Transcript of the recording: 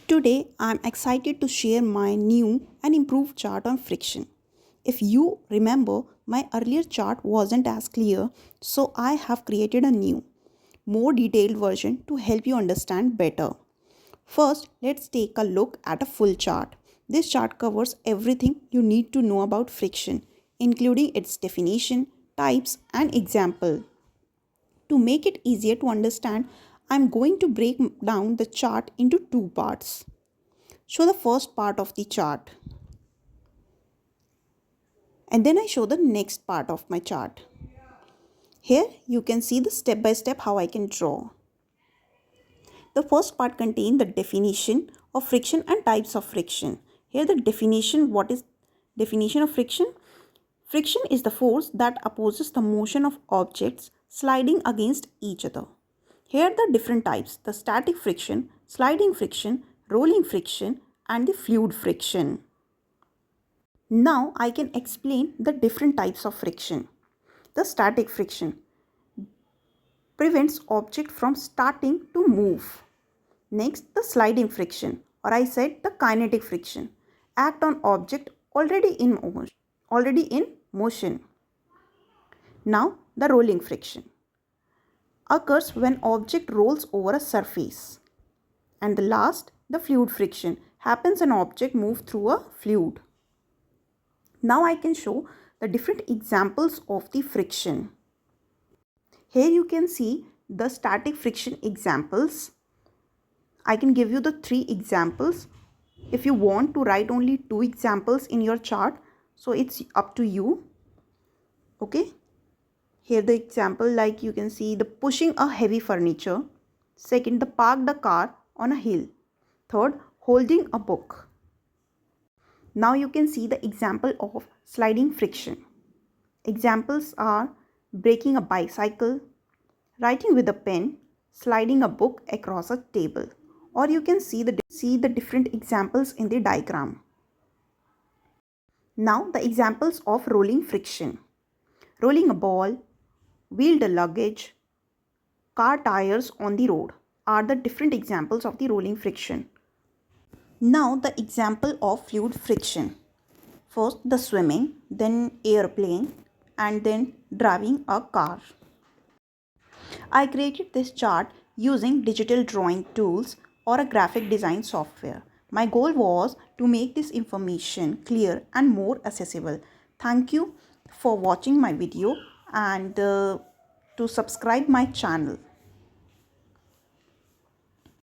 Today, I'm excited to share my new and improved chart on friction. If you remember, my earlier chart wasn't as clear, so I have created a new, more detailed version to help you understand better. First, let's take a look at a full chart. This chart covers everything you need to know about friction, including its definition, types, and example. To make it easier to understand, I'm going to break down the chart into two parts. Show the first part of the chart, and then I show the next part of my chart. Here you can see the step by step how I can draw. The first part contains the definition of friction and types of friction. Here the definition, what is definition of friction? Friction is the force that opposes the motion of objects sliding against each other. Here the different types: the static friction, sliding friction, rolling friction, and the fluid friction. Now I can explain the different types of friction. The static friction prevents object from starting to move. Next, the sliding friction, or I said the kinetic friction, act on object already in motion. Now the rolling friction occurs when object rolls over a surface. And the last, the fluid friction, happens when object moves through a fluid. Now I can show the different examples of the friction. Here you can see the static friction examples. I can give you the 3 examples. If you want to write only 2 examples in your chart, so it's up to you. Okay. Here the example, like you can see the pushing a heavy furniture. Second, the park the car on a hill. Third, holding a book. Now you can see the example of sliding friction. Examples are breaking a bicycle, writing with a pen, sliding a book across a table. Or you can see the different examples in the diagram. Now the examples of rolling friction. Rolling a ball, wheeled a luggage, car tires on the road are the different examples of the rolling friction. Now the example of fluid friction. First the swimming, then airplane, and then driving a car. I created this chart using digital drawing tools or a graphic design software. My goal was to make this information clear and more accessible. Thank you for watching my video and to subscribe my channel.